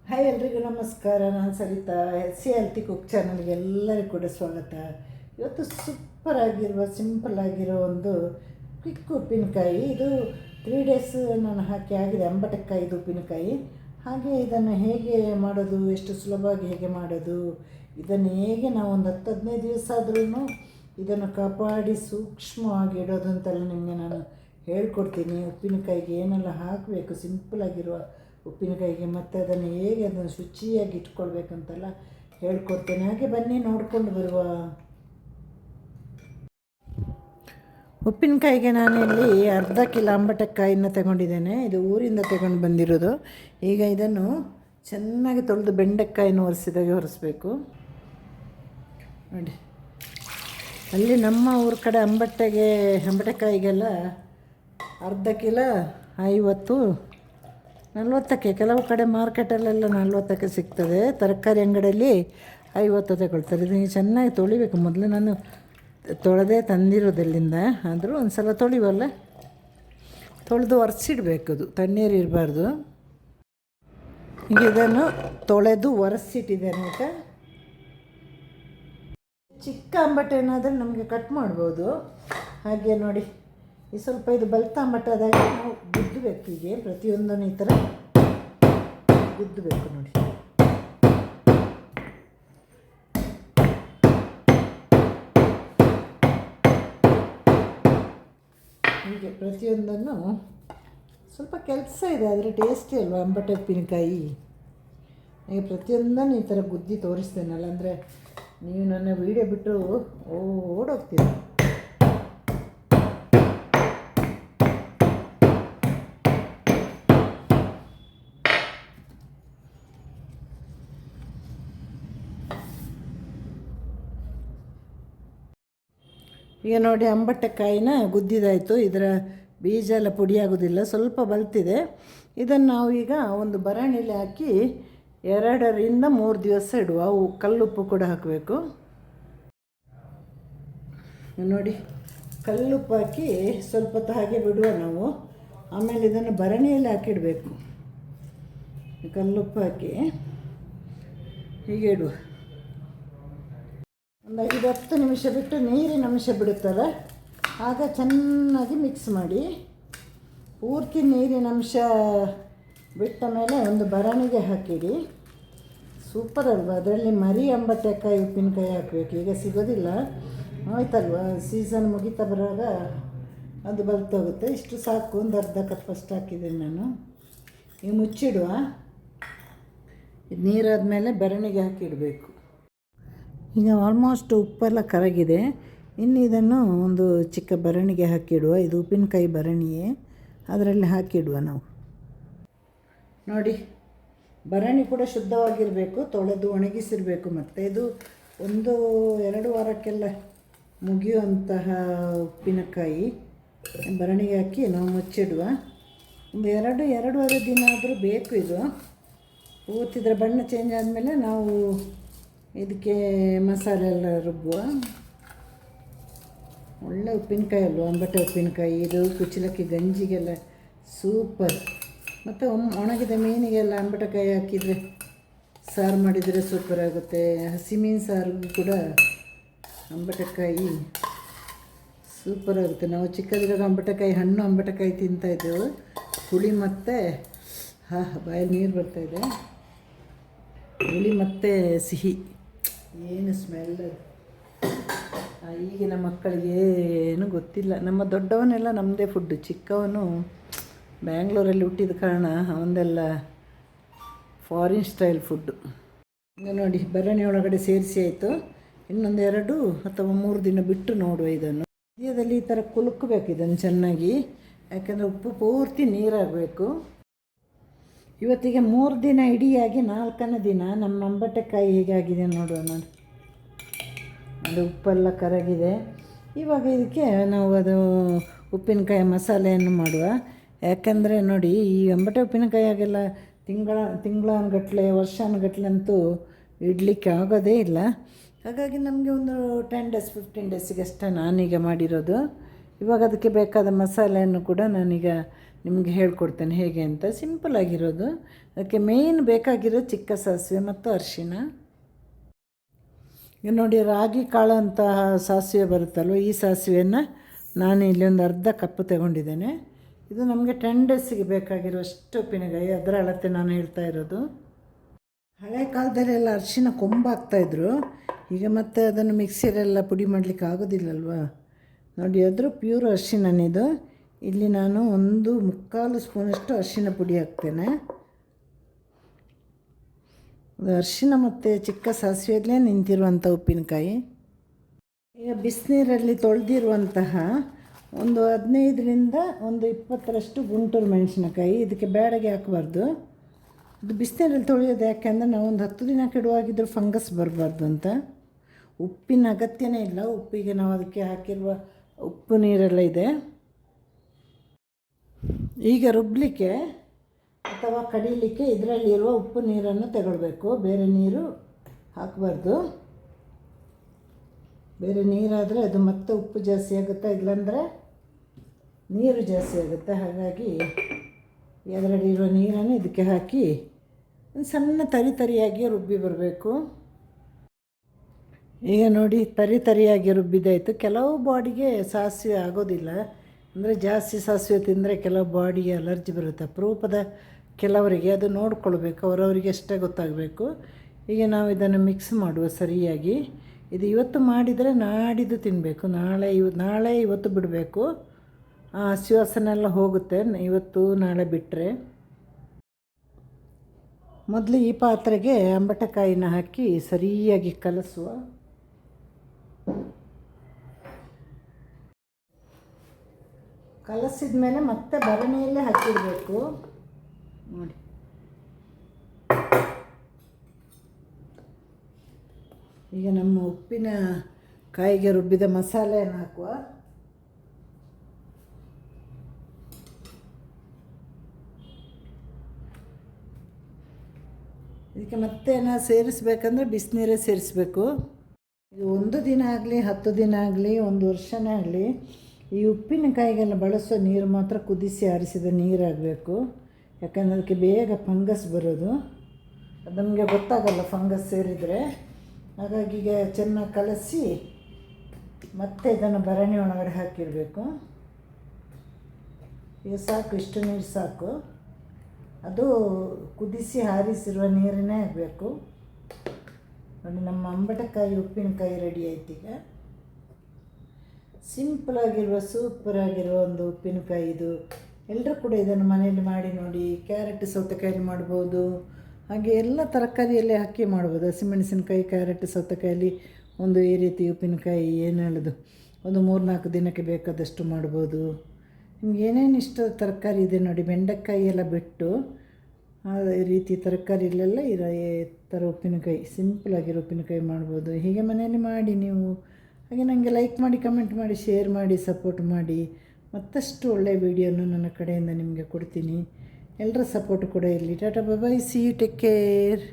Hi ಎಲ್ರಿಗೂ ನಮಸ್ಕಾರ. ನಾನು ಸರಿತಾ. ಹೆಲ್ತಿ ಕುಕ್ ಚಾನಲ್ಗೆ ಎಲ್ಲರಿಗೂ ಕೂಡ ಸ್ವಾಗತ. ಇವತ್ತು ಸೂಪರಾಗಿರುವ ಸಿಂಪಲ್ಲಾಗಿರೋ ಒಂದು ಕ್ವಿಕ್ ಉಪ್ಪಿನಕಾಯಿ. ಇದು 3 ಡೇಸ್ ನಾನು ಹಾಕಿ ಆಗಿದೆ. ಅಂಬಟೆಕಾಯಿದು ಉಪ್ಪಿನಕಾಯಿ. ಹಾಗೆ ಇದನ್ನು ಹೇಗೆ ಮಾಡೋದು, ಎಷ್ಟು ಸುಲಭವಾಗಿ ಹೇಗೆ ಮಾಡೋದು, ಇದನ್ನು ಹೇಗೆ ನಾವು ಒಂದು 10-15 ದಿವಸ ಆದ್ರೂ ಇದನ್ನು ಕಾಪಾಡಿ ಸೂಕ್ಷ್ಮವಾಗಿ ಇಡೋದು ಅಂತೆಲ್ಲ ನಿಮಗೆ ನಾನು ಹೇಳ್ಕೊಡ್ತೀನಿ. ಉಪ್ಪಿನಕಾಯಿಗೆ ಏನೆಲ್ಲ ಹಾಕಬೇಕು, ಸಿಂಪಲಾಗಿರುವ ಉಪ್ಪಿನಕಾಯಿಗೆ, ಮತ್ತು ಅದನ್ನು ಹೇಗೆ ಅದನ್ನು ಶುಚಿಯಾಗಿ ಇಟ್ಕೊಳ್ಬೇಕಂತೆಲ್ಲ ಹೇಳ್ಕೊಡ್ತೇನೆ. ಹಾಗೆ ಬನ್ನಿ ನೋಡಿಕೊಂಡು ಬರುವ. ಉಪ್ಪಿನಕಾಯಿಗೆ ನಾನಿಲ್ಲಿ ಅರ್ಧ ಕಿಲೋ ಅಂಬಟೆಕಾಯಿನ ತಗೊಂಡಿದ್ದೇನೆ. ಇದು ಊರಿಂದ ತಗೊಂಡು ಬಂದಿರೋದು. ಈಗ ಇದನ್ನು ಚೆನ್ನಾಗಿ ತೊಳೆದು ಬೆಂಡೆಕಾಯಿನ ಒರೆಸಿದಾಗ ನೋಡಿ. ಅಲ್ಲಿ ನಮ್ಮ ಊರ ಕಡೆ ಅಂಬಟೆಕಾಯಿಗೆಲ್ಲ ಅರ್ಧ ಕಿಲೋ 50-40ಕ್ಕೆ, ಕೆಲವು ಕಡೆ ಮಾರ್ಕೆಟಲ್ಲೆಲ್ಲ 40ಕ್ಕೆ ಸಿಗ್ತದೆ. ತರಕಾರಿ ಅಂಗಡಿಯಲ್ಲಿ 50 ತಗೊಳ್ತಾರೆ. ಇದನ್ನು ಚೆನ್ನಾಗಿ ತೊಳಿಬೇಕು. ಮೊದಲು ನಾನು ತೊಳೆದೇ ತಂದಿರೋದಲ್ಲಿಂದ, ಆದರೂ ಒಂದು ಸಲ ತೊಳಿವಲ್ಲ, ತೊಳೆದು ಒರೆಸಿಡಬೇಕು. ಅದು ತಣ್ಣೀರು ಇರಬಾರ್ದು. ಈಗ ಇದನ್ನು ತೊಳೆದು ಒರೆಸಿಟ್ಟಿದ್ದೇನೆ. ಆಯಿತಾ? ಚಿಕ್ಕ ಅಂಬಟೆ ಏನಾದರೂ ನಮಗೆ ಕಟ್ ಮಾಡ್ಬೋದು. ಹಾಗೆ ನೋಡಿ, ಈ ಸ್ವಲ್ಪ ಇದು ಬಲ್ತಾಂಬಟ್ಟಾದಾಗ ನಾವು ಗುದ್ದಬೇಕು. ಹೀಗೆ ಪ್ರತಿಯೊಂದನ್ನು ಈ ಥರ ಗುದ್ದಬೇಕು ನೋಡಿ. ಹೀಗೆ ಪ್ರತಿಯೊಂದನ್ನು. ಸ್ವಲ್ಪ ಕೆಲಸ ಇದೆ, ಆದರೆ ಟೇಸ್ಟಿ ಅಲ್ವಾ ಅಂಬಟೆ ಉಪ್ಪಿನಕಾಯಿ. ಈಗ ಪ್ರತಿಯೊಂದನ್ನು ಈ ಥರ ಗುದ್ದಿ ತೋರಿಸ್ತೇನಲ್ಲ, ಅಂದರೆ ನೀವು ನನ್ನ ವೀಡಿಯೋ ಬಿಟ್ಟು ಓಡೋಗ್ತೀರ. ಈಗ ನೋಡಿ, ಅಂಬಟೆಕಾಯಿನ ಗುದ್ದಿದಾಯಿತು. ಇದರ ಬೀಜ ಎಲ್ಲ ಪುಡಿಯಾಗೋದಿಲ್ಲ, ಸ್ವಲ್ಪ ಬಲ್ತಿದೆ. ಇದನ್ನು ನಾವು ಈಗ ಒಂದು ಬರಣೆಯಲ್ಲಿ ಹಾಕಿ 2-3 ದಿವಸ ಇಡುವ. ಕಲ್ಲುಪ್ಪು ಕೂಡ ಹಾಕಬೇಕು ನೋಡಿ. ಕಲ್ಲುಪ್ಪು ಹಾಕಿ ಸ್ವಲ್ಪ ಹೊತ್ತು ಹಾಗೆ ಬಿಡುವ ನಾವು. ಆಮೇಲೆ ಇದನ್ನು ಬರಣೆಯಲ್ಲಿ ಹಾಕಿಡಬೇಕು. ಕಲ್ಲುಪ್ಪು ಹಾಕಿ ಹೀಗೆ ಇಡುವ. ಒಂದು 5-10 ನಿಮಿಷ ಬಿಟ್ಟು ನೀರಿನ ಅಂಶ ಬಿಡುತ್ತಲ್ಲ, ಆಗ ಚೆನ್ನಾಗಿ ಮಿಕ್ಸ್ ಮಾಡಿ. ಪೂರ್ತಿ ನೀರಿನ ಅಂಶ ಬಿಟ್ಟ ಮೇಲೆ ಒಂದು ಬರಣಿಗೆ ಹಾಕಿಡಿ. ಸೂಪರ್ ಅಲ್ವಾ? ಅದರಲ್ಲಿ ಮರಿ ಅಂಬಟೆಕಾಯಿ ಉಪ್ಪಿನಕಾಯಿ ಹಾಕಬೇಕು. ಈಗ ಸಿಗೋದಿಲ್ಲ, ಆಯ್ತಲ್ವ? ಸೀಸನ್ ಮುಗಿತಾ ಬರುವಾಗ ಅದು ಬರ್ತೋಗುತ್ತೆ. ಇಷ್ಟು ಸಾಕು. ಒಂದು ಅರ್ಧ ಕಪ್ ಅಷ್ಟು ಹಾಕಿದ್ದೀನಿ ನಾನು. ಈಗ ಮುಚ್ಚಿಡುವ. ಇದು ನೀರಾದಮೇಲೆ ಬರಣಿಗೆ ಹಾಕಿಡಬೇಕು. ಈಗ ಆಲ್ಮೋಸ್ಟ್ ಉಪ್ಪೆಲ್ಲ ಕರಗಿದೆ. ಇನ್ನು ಇದನ್ನು ಒಂದು ಚಿಕ್ಕ ಬರಣಿಗೆ ಹಾಕಿಡುವ. ಇದು ಉಪ್ಪಿನಕಾಯಿ ಬರಣಿಯೇ, ಅದರಲ್ಲಿ ಹಾಕಿಡುವ ನಾವು. ನೋಡಿ, ಬರಣಿ ಕೂಡ ಶುದ್ಧವಾಗಿರಬೇಕು, ತೊಳೆದು ಒಣಗಿಸಿರಬೇಕು. ಮತ್ತು ಇದು 1-2 ವಾರಕ್ಕೆಲ್ಲ ಮುಗಿಯುವಂತಹ ಉಪ್ಪಿನಕಾಯಿ. ಬರಣಿಗೆ ಹಾಕಿ ನಾವು ಮುಚ್ಚಿಡುವ. ಒಂದು 2-2.5 ದಿನ ಆದರೂ ಬೇಕು. ಇದು ಪೂರ್ತಿದ್ರ ಬಣ್ಣ ಚೇಂಜ್ ಆದಮೇಲೆ ನಾವು ಇದಕ್ಕೆ ಮಸಾಲೆ ಎಲ್ಲ ರುಬ್ಬುವ. ಒಳ್ಳೆ ಉಪ್ಪಿನಕಾಯಿ ಅಲ್ವ ಅಂಬಟೆ ಉಪ್ಪಿನಕಾಯಿ. ಇದು ಕುಚ್ಚಲಕ್ಕಿ ಗಂಜಿಗೆಲ್ಲ ಸೂಪರ್. ಮತ್ತು ಒಣಗಿದ ಮೀನಿಗೆಲ್ಲ ಅಂಬಟೆಕಾಯಿ ಹಾಕಿದರೆ ಸಾರು ಮಾಡಿದರೆ ಸೂಪರ್ ಆಗುತ್ತೆ. ಹಸಿಮೀನು ಸಾರಿಗೂ ಕೂಡ ಅಂಬಟೆಕಾಯಿ ಸೂಪರ್ ಆಗುತ್ತೆ. ನಾವು ಚಿಕ್ಕದಿರುವಾಗ ಅಂಬಟೆಕಾಯಿ ಹಣ್ಣು ಅಂಬಟೆಕಾಯಿ ತಿಂತಾಯಿದ್ದೆವು. ಹುಳಿ ಮತ್ತು ಬಾಯಲ್ಲಿ ನೀರು ಬರ್ತಾಯಿದೆ. ಹುಳಿ ಮತ್ತು ಸಿಹಿ, ಏನು ಸ್ಮೆಲ್. ಈಗಿನ ಮಕ್ಕಳಿಗೆ ಏನು ಗೊತ್ತಿಲ್ಲ. ನಮ್ಮ ದೊಡ್ಡವನೆಲ್ಲ ನಮ್ಮದೇ ಫುಡ್ಡು. ಚಿಕ್ಕವನು ಬ್ಯಾಂಗ್ಳೂರಲ್ಲಿ ಹುಟ್ಟಿದ ಕಾರಣ ಅವನದೆಲ್ಲ ಫಾರಿನ್ ಸ್ಟೈಲ್ ಫುಡ್ಡು. ಈಗ ನೋಡಿ, ಬರಣಿ ಒಳಗಡೆ ಸೇರಿಸಿ ಆಯಿತು. ಇನ್ನೊಂದು 2 ಅಥವಾ 3 ದಿನ ಬಿಟ್ಟು ನೋಡುವ. ಇದನ್ನು ಮಧ್ಯದಲ್ಲಿ ಈ ಥರ ಕುಲುಕಬೇಕು ಇದನ್ನು ಚೆನ್ನಾಗಿ, ಯಾಕೆಂದರೆ ಉಪ್ಪು ಪೂರ್ತಿ ನೀರಾಗಬೇಕು. ಇವತ್ತಿಗೆ 3 ದಿನ ಇಡಿಯಾಗಿ 4ನೇ ದಿನ ನಮ್ಮ ಅಂಬಟೆಕಾಯಿ ಹೇಗಾಗಿದೆ ನೋಡುವ. ನೋಡಿ, ಅದು ಉಪ್ಪೆಲ್ಲ ಕರಗಿದೆ. ಇವಾಗ ಇದಕ್ಕೆ ನಾವು ಅದು ಉಪ್ಪಿನಕಾಯಿ ಮಸಾಲೆಯನ್ನು ಮಾಡುವ. ಯಾಕೆಂದರೆ ನೋಡಿ, ಈ ಅಂಬಟೆ ಉಪ್ಪಿನಕಾಯಿಯಾಗೆಲ್ಲ ತಿಂಗಳಾನುಗಟ್ಟಲೆ ವರ್ಷಾನುಗಟ್ಟಲೆ ಅಂತೂ ಇಡಲಿಕ್ಕೆ ಆಗೋದೇ ಇಲ್ಲ. ಹಾಗಾಗಿ ನಮಗೆ ಒಂದು 10 ಡೇಸ್ 15 ಡೇಸಿಗೆ ಅಷ್ಟೇ ನಾನೀಗ ಮಾಡಿರೋದು. ಇವಾಗ ಅದಕ್ಕೆ ಬೇಕಾದ ಮಸಾಲೆಯನ್ನು ಕೂಡ ನಾನೀಗ ನಿಮಗೆ ಹೇಳ್ಕೊಡ್ತೇನೆ ಹೇಗೆ ಅಂತ. ಸಿಂಪಲ್ಲಾಗಿರೋದು. ಅದಕ್ಕೆ ಮೇಯ್ನ್ ಬೇಕಾಗಿರೋ ಚಿಕ್ಕ ಸಾಸಿವೆ ಮತ್ತು ಅರಿಶಿನ. ಈಗ ನೋಡಿ, ರಾಗಿ ಕಾಳು ಅಂತಹ ಸಾಸಿವೆ ಬರುತ್ತಲ್ವ, ಈ ಸಾಸಿವೆಯನ್ನು ನಾನು ಇಲ್ಲಿ ಒಂದು ಅರ್ಧ ಕಪ್ ತಗೊಂಡಿದ್ದೇನೆ. ಇದು ನಮಗೆ 10 ಡೇಸಿಗೆ ಬೇಕಾಗಿರುವಷ್ಟು ಉಪ್ಪಿನಕಾಯಿ, ಅದರ ಅಳತೆ ನಾನು ಹೇಳ್ತಾ ಇರೋದು. ಹಳೆ ಕಾಲದಲ್ಲೆಲ್ಲ ಅರಿಶಿನ ಕೊಂಬಾಕ್ತಾಯಿದ್ರು, ಈಗ ಮತ್ತೆ ಅದನ್ನು ಮಿಕ್ಸಿಯಲ್ಲೆಲ್ಲ ಪುಡಿ ಮಾಡಲಿಕ್ಕೆ ಆಗೋದಿಲ್ಲಲ್ವ. ನೋಡಿ, ಅದ್ರ ಪ್ಯೂರ್ ಅರಿಶಿನನಿದು. ಇಲ್ಲಿ ನಾನು 1/4 ಸ್ಪೂನಷ್ಟು ಅರಿಶಿನ ಪುಡಿ ಹಾಕ್ತೇನೆ. ಅದು ಅರಿಶಿನ ಮತ್ತು ಚಿಕ್ಕ ಸಾಸಿವೆಯಲ್ಲೇ ನಿಂತಿರುವಂಥ ಉಪ್ಪಿನಕಾಯಿ. ಈಗ ಬಿಸಿನೀರಲ್ಲಿ ತೊಳೆದಿರುವಂತಹ ಒಂದು 15ರಿಂದ 20ರಷ್ಟು ಗುಂಟೂರು ಮೆಣಸಿನಕಾಯಿ. ಇದಕ್ಕೆ ಬ್ಯಾಡಗೆ ಹಾಕಬಾರ್ದು. ಇದು ಬಿಸಿನೀರಲ್ಲಿ ತೊಳೆಯೋದು ಯಾಕೆಂದರೆ ನಾವು ಒಂದು 10 ದಿನ ಕೆಡುವಾಗಿದ್ದರೂ ಫಂಗಸ್ ಬರಬಾರ್ದು ಅಂತ. ಉಪ್ಪಿನ ಅಗತ್ಯನೇ ಇಲ್ಲ. ಉಪ್ಪಿಗೆ ನಾವು ಅದಕ್ಕೆ ಹಾಕಿರುವ ಉಪ್ಪು ನೀರೆಲ್ಲ ಇದೆ. ಈಗ ರುಬ್ಬಲಿಕ್ಕೆ ಅಥವಾ ಕಡಿಲಿಕ್ಕೆ ಇದರಲ್ಲಿರುವ ಉಪ್ಪು ನೀರನ್ನು ತಗೊಳ್ಬೇಕು. ಬೇರೆ ನೀರು ಹಾಕಬಾರ್ದು. ಬೇರೆ ನೀರಾದರೆ ಅದು ಮತ್ತೆ ಉಪ್ಪು ಜಾಸ್ತಿ ಆಗುತ್ತೆ, ಇಲ್ಲಾಂದರೆ ನೀರು ಜಾಸ್ತಿ ಆಗುತ್ತೆ. ಹಾಗಾಗಿ ಅದರಲ್ಲಿರುವ ನೀರನ್ನು ಇದಕ್ಕೆ ಹಾಕಿ ಸಣ್ಣ ತರಿಯಾಗಿ ರುಬ್ಬಿ ಬರಬೇಕು. ಈಗ ನೋಡಿ, ತರಿಯಾಗಿ ರುಬ್ಬಿದಾಯಿತು. ಕೆಲವು ಬಾಡಿಗೆ ಸಾಸಿವೆ ಆಗೋದಿಲ್ಲ, ಅಂದರೆ ಜಾಸ್ತಿ ಸಾಸಿವೆ ತಿಂದರೆ ಕೆಲವು ಬಾಡಿಗೆ ಅಲರ್ಜಿ ಬರುತ್ತೆ. ಅಪರೂಪದ ಕೆಲವರಿಗೆ ಅದು ನೋಡ್ಕೊಳ್ಬೇಕು, ಅವರವರಿಗೆ ಅಷ್ಟೇ ಗೊತ್ತಾಗಬೇಕು. ಈಗ ನಾವು ಇದನ್ನು ಮಿಕ್ಸ್ ಮಾಡುವ ಸರಿಯಾಗಿ. ಇದು ಇವತ್ತು ಮಾಡಿದರೆ ನಾಡಿದ್ದು ತಿನ್ನಬೇಕು. ನಾಳೆ ಇವತ್ತು ಬಿಡಬೇಕು. ಹಸಿ ವಾಸನೆ ಎಲ್ಲ ಹೋಗುತ್ತೆ ಇವತ್ತು ನಾಳೆ ಬಿಟ್ಟರೆ. ಮೊದಲು ಈ ಪಾತ್ರೆಗೆ ಅಂಬಟಕಾಯಿನ ಹಾಕಿ ಸರಿಯಾಗಿ ಕಲಸುವ. ಕಲಸಿದ ಮೇಲೆ ಮತ್ತೆ ಭರಣಿಯಲ್ಲೇ ಹಾಕಿಡಬೇಕು. ನೋಡಿ, ಈಗ ನಮ್ಮ ಉಪ್ಪಿನ ಕಾಯಿಗೆ ರುಬ್ಬಿದ ಮಸಾಲೆಯನ್ನು ಹಾಕುವ. ಇದಕ್ಕೆ ಮತ್ತೆ ಸೇರಿಸ್ಬೇಕಂದ್ರೆ ಬಿಸಿನೀರೇ ಸೇರಿಸ್ಬೇಕು. ಇದು 1 ದಿನ ಆಗಲಿ 10 ದಿನ ಆಗಲಿ 1 ವರ್ಷನೇ ಆಗಲಿ, ಈ ಉಪ್ಪಿನಕಾಯಿಗೆಲ್ಲ ಬಳಸೋ ನೀರು ಮಾತ್ರ ಕುದಿಸಿ ಆರಿಸಿದ ನೀರಾಗಬೇಕು. ಯಾಕಂದರೆ ಅದಕ್ಕೆ ಬೇಗ ಫಂಗಸ್ ಬರೋದು. ಅದು ನಮಗೆ ಗೊತ್ತಾಗಲ್ಲ ಫಂಗಸ್ ಸೇರಿದರೆ. ಹಾಗಾಗಿ ಈಗ ಚೆನ್ನಾಗಿ ಕಲಸಿ ಮತ್ತೆ ಇದನ್ನು ಭರಣಿ ಒಳಗಡೆ ಹಾಕಿಡಬೇಕು. ಈಗ ಸಾಕು, ಇಷ್ಟು ನೀರು ಸಾಕು. ಅದು ಕುದಿಸಿ ಹಾರಿಸಿರುವ ನೀರನ್ನೇ ಆಗಬೇಕು. ನೋಡಿ, ನಮ್ಮ ಅಂಬಟಕಾಯಿ ಉಪ್ಪಿನಕಾಯಿ ರೆಡಿ ಆಯ್ತು. ಈಗ ಸಿಂಪಲಾಗಿರುವ ಸೂಪರಾಗಿರುವ ಒಂದು ಉಪ್ಪಿನಕಾಯಿ ಇದು. ಎಲ್ಲರೂ ಕೂಡ ಇದನ್ನು ಮನೆಯಲ್ಲಿ ಮಾಡಿ ನೋಡಿ. ಕ್ಯಾರೆಟ್ ಸೌತೆಕಾಯಲ್ಲಿ ಮಾಡ್ಬೋದು, ಹಾಗೆ ಎಲ್ಲ ತರಕಾರಿಯಲ್ಲೇ ಹಾಕಿ ಮಾಡ್ಬೋದು. ಹಸಿಮೆಣಸಿನಕಾಯಿ, ಕ್ಯಾರೆಟ್, ಸೌತೆಕಾಯಲ್ಲಿ ಒಂದು ಈ ರೀತಿ ಉಪ್ಪಿನಕಾಯಿ ಏನು ಹೇಳೋದು, ಒಂದು 3-4 ದಿನಕ್ಕೆ ಬೇಕಾದಷ್ಟು ಮಾಡ್ಬೋದು. ನಿಮ್ಗೆ ಏನೇನು ಇಷ್ಟದ ತರಕಾರಿ ಇದೆ ನೋಡಿ, ಬೆಂಡೆಕಾಯಿ ಎಲ್ಲ ಬಿಟ್ಟು ಈ ರೀತಿ ತರಕಾರಿಲೆಲ್ಲ ಇರೋ ಥರ ಉಪ್ಪಿನಕಾಯಿ, ಸಿಂಪಲಾಗಿರೋ ಉಪ್ಪಿನಕಾಯಿ ಮಾಡ್ಬೋದು. ಹೀಗೆ ಮನೆಯಲ್ಲಿ ಮಾಡಿ ನೀವು. ಹಾಗೆ ನನಗೆ ಲೈಕ್ ಮಾಡಿ, ಕಮೆಂಟ್ ಮಾಡಿ, ಶೇರ್ ಮಾಡಿ, ಸಪೋರ್ಟ್ ಮಾಡಿ. ಮತ್ತಷ್ಟು ಒಳ್ಳೆಯ ವೀಡಿಯೋನ ನನ್ನ ಕಡೆಯಿಂದ ನಿಮಗೆ ಕೊಡ್ತೀನಿ. ಎಲ್ಲರ ಸಪೋರ್ಟ್ ಕೂಡ ಇರಲಿ. ಟಾಟಾ, ಬಾಯ್, ಸಿ ಯು, ಟೇಕ್ ಕೇರ್.